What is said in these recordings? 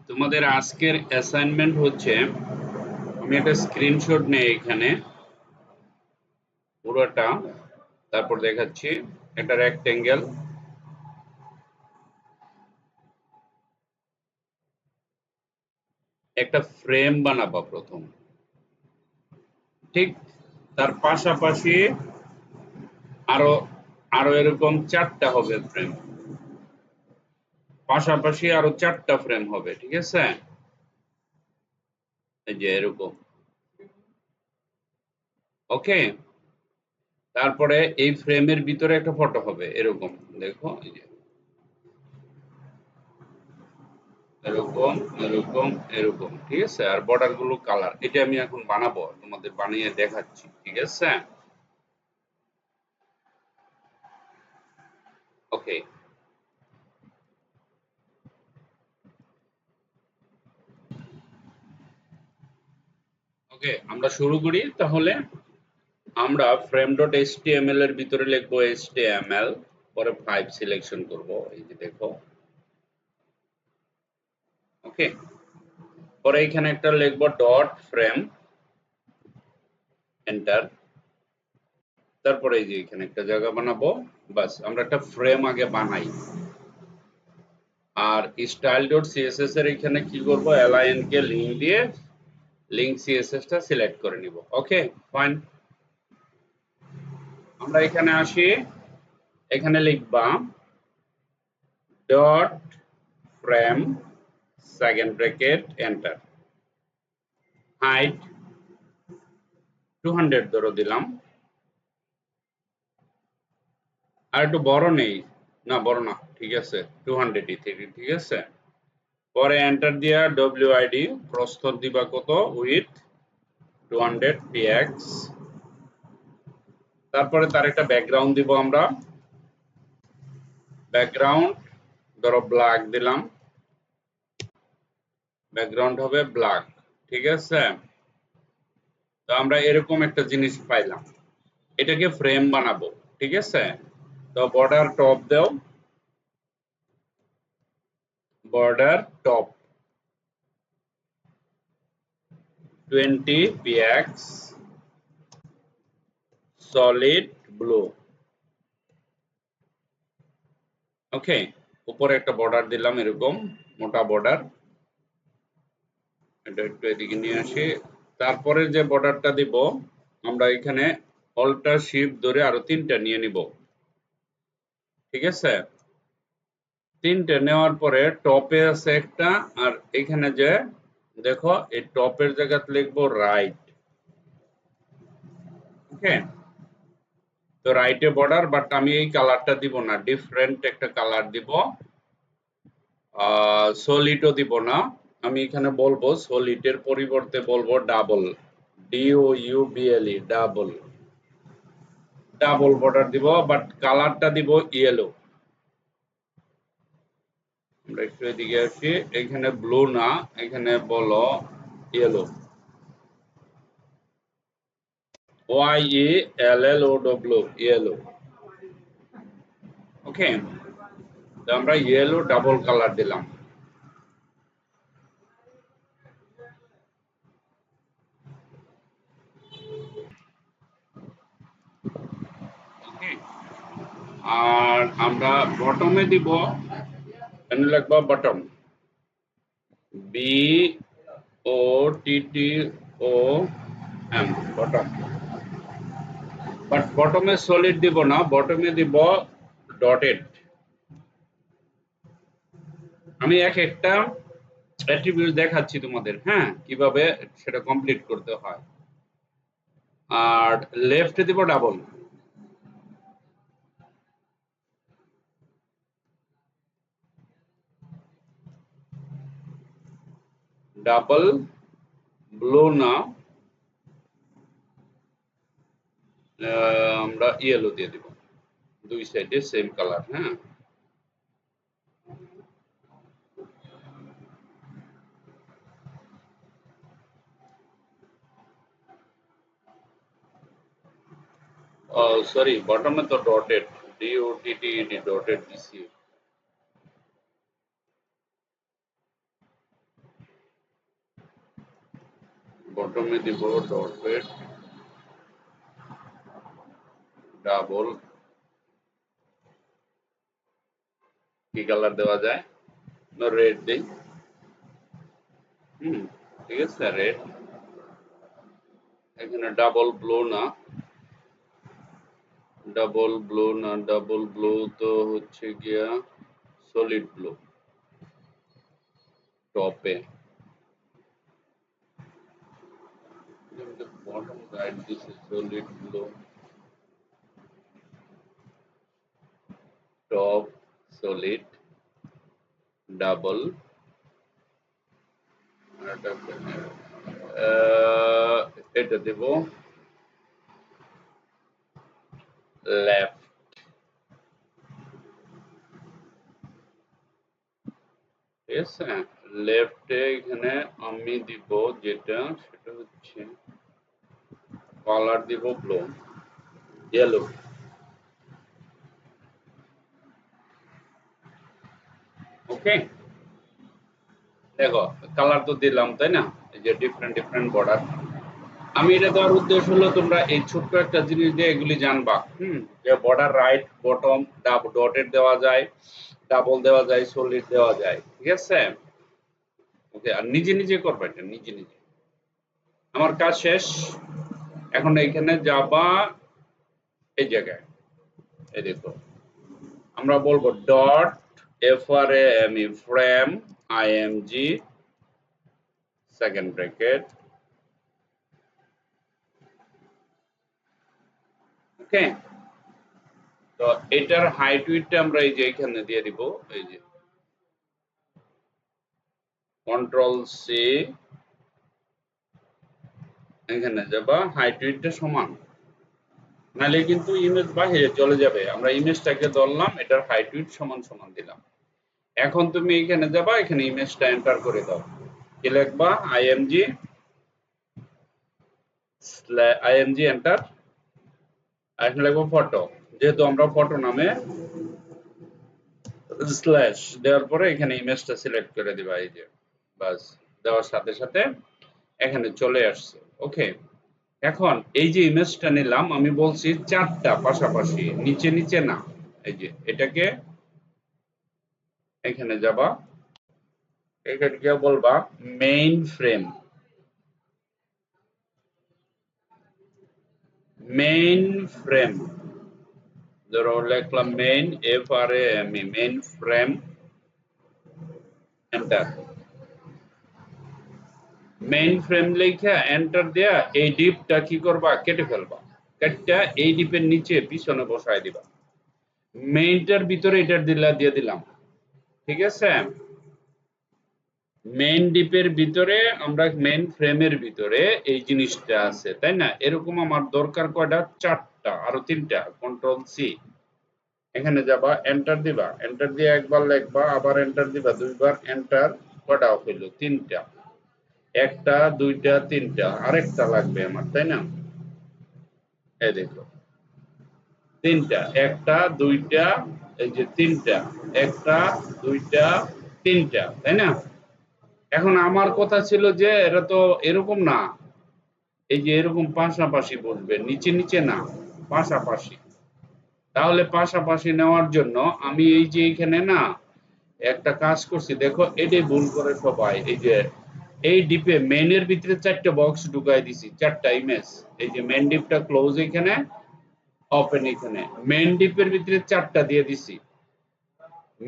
তোমাদের আজকের অ্যাসাইনমেন্ট হচ্ছে, আমি একটা স্ক্রিনশট নেই এখানে পুরোটা, তারপর দেখাচ্ছি। একটা রেক্টেঙ্গেল, একটা ফ্রেম বানাবা প্রথম, ঠিক? তার পাশাপাশি আরো আরো এরকম 4টা হবে ফ্রেম, পাশাপাশি আরো 4টা ফ্রেম হবে, ঠিক আছে? এই যে এরকম, ওকে। তারপরে এই ফ্রেমের ভিতরে একটা ফটো হবে এরকম, দেখো এই যে এরকম, এরকম, এরকম, ঠিক আছে? আর বর্ডার গুলো কালার, এটা আমি এখন বানাবো, তোমাদের বানিয়ে দেখাচ্ছি, ঠিক আছে? ওকে, ওকে, আমরা শুরু করি তাহলে। আমরা frame.html এর ভিতরে লিখবো html, পরে 5 সিলেকশন করব, এই যে দেখো, ওকে। পরে এখানে একটা লিখবো ডট ফ্রেম, এন্টার। তারপরে এই যে এখানে একটা জায়গা বানাবো, বাস আমরা একটা ফ্রেম আগে বানাই। আর style.css এর এখানে কি করব, align কে লিংক দিয়ে লিংক css টা সিলেক্ট করে নিব, ওকে, ফাইন। আমরা এখানে আসি, এখানে লিখবা dot frame second bracket enter, height 200 ধরো দিলাম, আর একটু বড় নেই, না বড় না, ঠিক আছে, 200 ঠিক আছে। পরে এন্টার দিয়া wid প্রস্থ দিবা কত, উইথ 200 px। তারপরে তার একটা ব্যাকগ্রাউন্ড দিব আমরা, ব্যাকগ্রাউন্ড ধরো ব্ল্যাক দিলাম, ব্যাকগ্রাউন্ড হবে ব্ল্যাক, ঠিক আছে? তো আমরা এরকম একটা জিনিস পাইলাম, এটাকে ফ্রেম বানাবো, ঠিক আছে? তো বর্ডার টপ দাও, border top 20 px solid blue, okay. উপরে একটা বর্ডার দিলাম এরকম মোটা বর্ডার, এটা একটু এদিকে নিয়ে আসি। তারপরে যে বর্ডারটা দিব, আমরা এখানে অল্টার শিফট ধরে আরো 3টা নিয়ে নিব, ঠিক আছে? 3টে নেওয়ার পরে টপে আছে একটা, আর এখানে যে দেখো এই টপের জায়গাতে লিখবো রাইট, ওকে। তো রাইটে বর্ডার, বাট আমি এই কালারটা দিব না, ডিফারেন্ট একটা কালার দিব, সলিডও দিব না। আমি এখানে বলবো সলিডের পরিবর্তে বলবো double, DOUBLE, double, double border দিব, বাট কালারটা দিব ইয়েলো। আমরা একটু এদিকে আসি, এখানে ব্লু না, এখানে বলো ইয়েলো, YELLOW, ইয়েলো, ওকে। তো আমরা ইয়েলো ডাবল কালার দিলাম, ওকে। আর আমরা বটমে দিব, এখানে লিখবো বটম, BOTTOM, বটম। বাট বটমে সলিড দিব না, বটমে দিব ডটেড। আমি এক একটা অ্যাট্রিবিউট দেখাচ্ছি তোমাদের, হ্যাঁ, কিভাবে সেটা কমপ্লিট করতে হয়। আর লেফটে দিব ডাবল, ডাবল ব্লু না, আমরা ইয়েলো দিয়ে দিব, দুই সাইডে সেম কালার, হ্যাঁ। সরি, বটমে তো ডটেড, DOTTED, ডটেড দিছি। বটমে দিব ডটেড ডাবল, কি কালার দেওয়া যায়, রেড দেই। ঠিক আছে, রেড। এখানে ডাবল ব্লু না, ডাবল ব্লু তো হচ্ছে গিয়া সলিড ব্লু টপে। বটম গাইড দিছে solid blue top solid double, এটা দেব লেফট। ঠিক আছে, লেফটে এখানে আমি দিব যেটা সেটা হচ্ছে কালার দিব ব্লু, ইয়েলো। ওকে, দেখো কালার তো দিলাম তাই না, এই যে ডিফারেন্ট ডিফারেন্ট বর্ডার। আমি এটা দেওয়ার উদ্দেশ্য হলো তোমরা এই ছোট্ট একটা জিনিস দিয়ে এগুলি জানবা, যে বর্ডার রাইট বটম ডটেড দেওয়া যায়, ডাবল দেওয়া যায়, সলিড দেওয়া যায়। ঠিক আছে, ওকে, আর নিজে নিজে করবে এটা নিজে নিজে। আমার কাজ শেষ, এখন এইখানে যাবা এই জায়গায়, এই দেখো আমরা বলবো dot frame frame img second bracket, okay. তো এটার হাইট উইডটা আমরা এই যে এখানে দিয়ে দিব, এই যে কন্ট্রোল সি, এখানে যাবা হাইট উইডটা সমান, নাহলে কিন্তু ইমেজ বাহিরে চলে যাবে। আমরা ইমেজটাকে ধরলাম, এটার হাইট উইড সমান সমান দিলাম। এখন তুমি এখানে যাবা, এখানে ইমেজটা এন্টার করে দাও, কি লিখবা img এন্টার, এখন লিখবো ফটো, যেহেতু আমরা ফটো নামে স্ল্যাশ দেওয়ার পরে এখানে ইমেজটা সিলেক্ট করে দিবা, এই যে বাস, দেওয়ার সাথে সাথে এখানে চলে আসছে। ওকে, এখন এই যে ইমেজটা নিলাম, আমি বলছি চারটা পাশাপাশি, নিচে নিচে না। এই যে এটাকে এখানে যাবা, এখানে গিয়ে বলবা মেইন ফ্রেম, মেইন ফ্রেম, ধরো লিখলাম main FRAME, main frame, enter. Main frame লেখা এন্টার দেয়া এই ডিপটা কি করবা, কেটে ফেলবা, কেটে এই ডিপের নিচে পিছনে বসায় দিবা, মেইনটার ভিতরে এটা দিয়ে দিলাম। ঠিক আছে, মেইন ডিপের ভিতরে আমরা মেইন ফ্রেমের ভিতরে এই জিনিসটা আছে তাই না, এরকম আমার দরকার কয়টা, চারটা, আরো তিনটা, কন্ট্রোল সি, এখানে যাবা এন্টার দিবা, এন্টার দিয়ে একবার লিখবা, আবার এন্টার দিবা দুইবার, এন্টার, কয়টা হইল, তিনটা, একটা দুইটা তিনটা, আরেকটা লাগবে আমার তাই না, এই দেখো তিনটা, একটা দুইটা, এই যে তিনটা, একটা দুইটা তিনটা, তাই না। এখন আমার কথা ছিল যে এটা তো এরকম না, এই যে এরকম পাশাপাশি বসবে, নিচে নিচে না, পাশাপাশি। তাহলে পাশাপাশি নেওয়ার জন্য আমি এই যে এখানে না একটা কাজ করছি, দেখো এটাই ভুল করে সবাই, এই যে এই ডিপে মেইনের ভিতরে চারটা বক্স ঢুকাই দিছি, চারটা ইমেজ, এই যে মেইন ডিপটা ক্লোজ এখানে, ওপেন এখানে, মেইন ডিপের ভিতরে চারটা দিয়ে দিছি,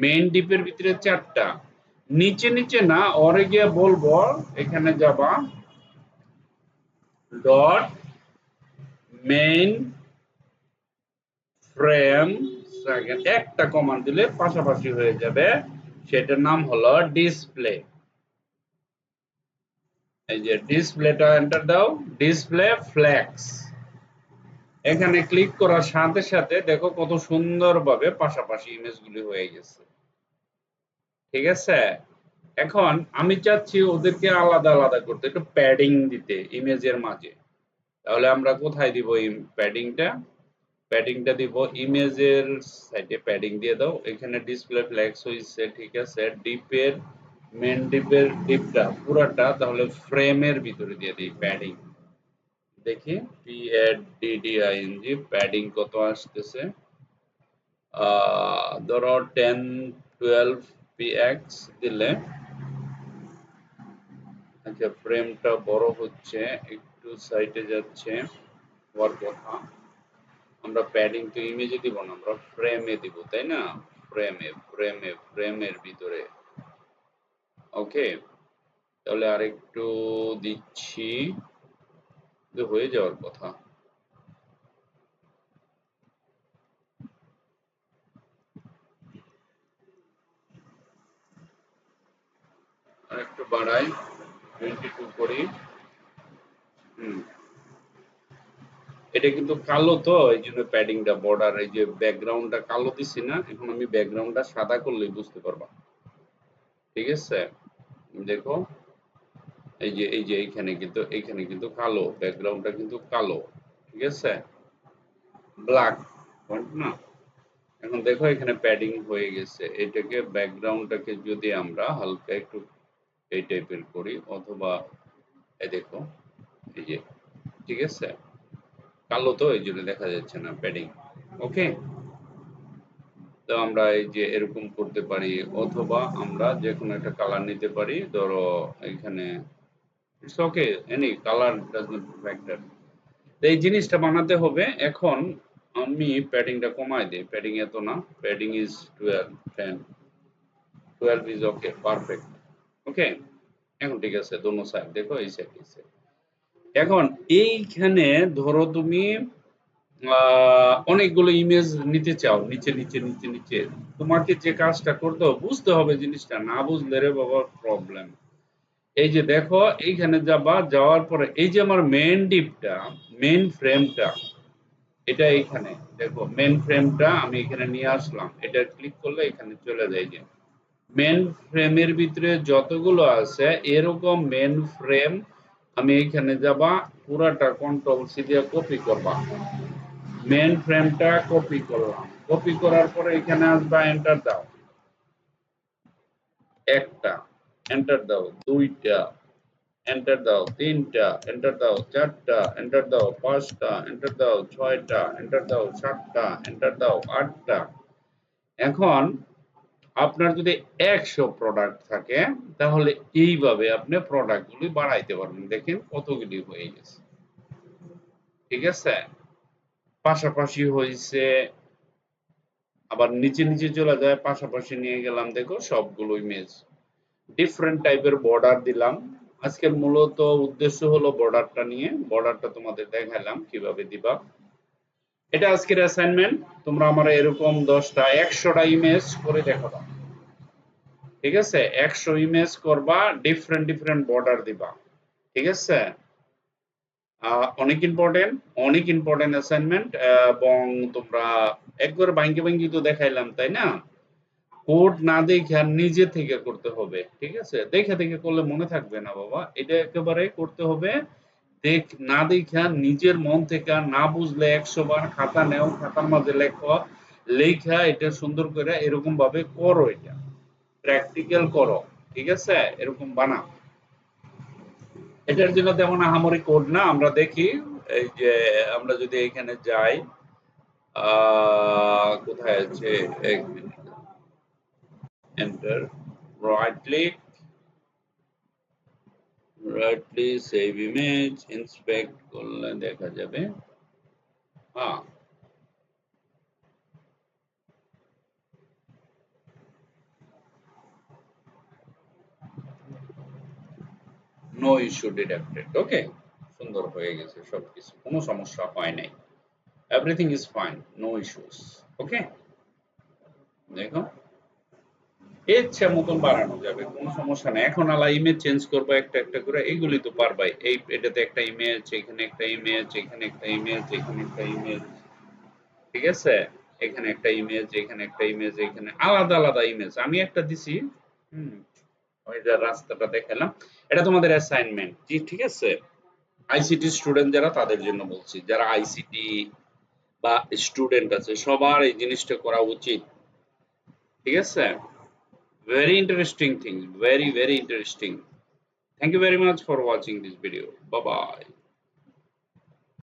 মেইন ডিপের ভিতরে চারটা, নিচে নিচে না, ওরে গিয়ে বলবো এখানে যাবা ডট মেইন ফ্রেম সেকেন্ড, একটা কমান্ড দিলে পাশাপাশি হয়ে যাবে, সেটার নাম হলো ডিসপ্লে। এই যে ডিসপ্লেটা এন্টার দাও, ডিসপ্লে ফ্লেক্স, এখানে ক্লিক করার সাথে সাথে দেখো কত সুন্দরভাবে পাশাপাশি ইমেজগুলি হয়ে গেছে। ঠিক আছে, এখন আমি চাচ্ছি ওদেরকে আলাদা আলাদা করতে, একটু প্যাডিং দিতে ইমেজের মাঝে। তাহলে আমরা কোথায় দিব প্যাডিংটা, প্যাডিংটা দিব ইমেজের সাইডে, প্যাডিং দিয়ে দাও, এখানে ডিসপ্লে ফ্লেক্স হইছে। ঠিক আছে, ডিপের মেন ডিপটা পুরাটা তাহলে ফ্রেমের ভিতরে দিয়ে দিই প্যাডিং। দেখি PADDING প্যাডিং কত আসতেছে। ধরো 10-12 px দিলে আচ্ছা ফ্রেমটা বড় হচ্ছে, একটু সাইডে যাচ্ছে হওয়ার কথা। আমরা প্যাডিং তো ইমেজে দিব না, আমরা ফ্রেমে দিব, তাই না? ফ্রেমের ভিতরে। ওকে, তাহলে আরেকটু দিচ্ছি, হয়ে যাওয়ার কথা। আরেকটু বাড়াই, 22 করি। হুম, এটা কিন্তু কালো, তো এই জন্য প্যাডিংটা বর্ডার, এই যে ব্যাকগ্রাউন্ডটা কালো দিছি না, এখন আমি ব্যাকগ্রাউন্ডটা সাদা করলেই বুঝতে পারবা। ঠিক আছে, দেখো এই যে এইখানে কিন্তু কালো, ব্যাকগ্রাউন্ডটা কিন্তু কালো। ঠিক আছে, ব্ল্যাক পয়েন্ট না। এখন দেখো এখানে প্যাডিং হয়ে গেছে। এটাকে ব্যাকগ্রাউন্ডটাকে যদি আমরা হালকা একটু এই টাইপের করি, অথবা এই দেখো এই যে, ঠিক আছে, কালো তো এই জন্য দেখা যাচ্ছে না প্যাডিং। ওকে, তো আমরা এই যে এরকম করতে পারি, অথবা আমরা যে কোনো একটা কালার নিতে পারি। ধরো এখানে it's okay, any colour does not matter. এই জিনিসটা বানাতে হবে। এখন আমি প্যাডিংটা কমাই দিই, প্যাডিং এত না, padding is 12, 10, 12 is okay, perfect. Okay, এখন ঠিক আছে, দোনো সাইড দেখো, এই সাইড এই সাইড। এখন এইখানে ধরো তুমি অনেকগুলো ইমেজ নিতে চাও, নিচে নিচে নিচে নিচে, তোমাকে যে কাজটা করতে হবে, বুঝতে হবে জিনিসটা, না বুঝলে রে বাবা প্রবলেম। এই যে দেখো এইখানে যাবা, যাওয়ার পরে এই যে আমার মেন ডিপটা, মেন ফ্রেমটা, এটা এইখানে দেখো, মেন ফ্রেমটা আমি এখানে নিয়ে আসলাম, এটা ক্লিক করলে এখানে চলে যায়। যে মেন ফ্রেমের ভিতরে যতগুলো আছে এরকম মেন ফ্রেম, আমি এইখানে যাবা, পুরাটা কন্ট্রোল সি দিয়ে কপি করবা। মেন ফ্রেমটা কপি করলাম, কপি করার পরে এখানে আসবা, এন্টার দাও। একটা, এন্টার দাও দুইটা, এন্টার দাও তিনটা, এন্টার দাও চারটা, এন্টার দাও পাঁচটা, এন্টার দাও ছয়টা, এন্টার দাও সাতটা, এন্টার দাও আটটা। এখন আপনার যদি 100 প্রোডাক্ট থাকে, তাহলে এইভাবে আপনি প্রোডাক্টগুলি বাড়াইতে পারবেন। দেখেন কতগুলি হয়ে গেছে। ঠিক আছে, পাশাপাশি হয়েছে, আবার নিচে নিচে চলে যায়, পাশাপাশি নিয়ে গেলাম, দেখো সবগুলো ইমেজ। ডিফারেন্ট টাইপের বর্ডার দিলাম। আজকের মূলত উদ্দেশ্য হলো বর্ডারটা নিয়ে, বর্ডারটা তোমাদের দেখালাম কিভাবে দিবা। এটা আজকের অ্যাসাইনমেন্ট। তোমরা আমার এরকম 10টা 100টা ইমেজ করে দেখাবা। ঠিক আছে, 100 ইমেজ করবা, ডিফারেন্ট ডিফারেন্ট বর্ডার দিবা। ঠিক আছে, অনেক ইম্পর্টেন্ট, অনেক ইম্পর্টেন্ট অ্যাসাইনমেন্ট। এবং তোমরা একবার ভাঙ্গি ভাঙ্গি তো দেখাইলাম, তাই না? কোড না দেখে নিজে থেকে করতে হবে। ঠিক আছে, দেখে দেখে করলে মনে থাকবে না বাবা, এটা একেবারে করতে হবে দেখ না দেখা, নিজের মন থেকে। না বুঝলে 100 বার খাতা নেও, খাতার মাঝে লেখো, লেখা এটা সুন্দর করে এরকম ভাবে করো, এটা প্র্যাকটিক্যাল করো। ঠিক আছে, এরকম বানাও। এটার জন্য তেমন আহামরি কোড না, আমরা দেখি। এই যে আমরা যদি এখানে যাই, কোথায় আছে, এক minute, enter, right click, rightly save image, inspect করলে দেখা যাবে। হ্যাঁ, নো ইস্যু ডিটেক্টেড। ওকে, সুন্দর হয়ে গেছে সবকিছু, কোনো সমস্যা হয় নাই, everything is fine, no issues. Okay, দেখো ইচ্ছা মতন বানানো যাবে, কোনো সমস্যা নেই। এখন আলা ইমেজ চেঞ্জ করবো একটা একটা করে, এইগুলি তো পারবাই। এই এটাতে একটা ইমেজ, এখানে একটা ইমেজ, এখানে একটা ইমেজ, এখানে একটা ইমেজ। ঠিক আছে, এখানে একটা ইমেজ, এখানে একটা ইমেজ, এখানে আলাদা আলাদা ইমেজ আমি একটা দিছি। হুম, ওই যে রাস্তাটা দেখালাম, এটা তোমাদের অ্যাসাইনমেন্ট। জি, ঠিক আছে, আইসিটি স্টুডেন্ট যারা, তাদের জন্য বলছি, যারা আইসিটি বা স্টুডেন্ট আছে, সবার এই জিনিসটা করা উচিত। ঠিক আছে, Very interesting things, very interesting. Thank you very much for watching this video. Bye bye.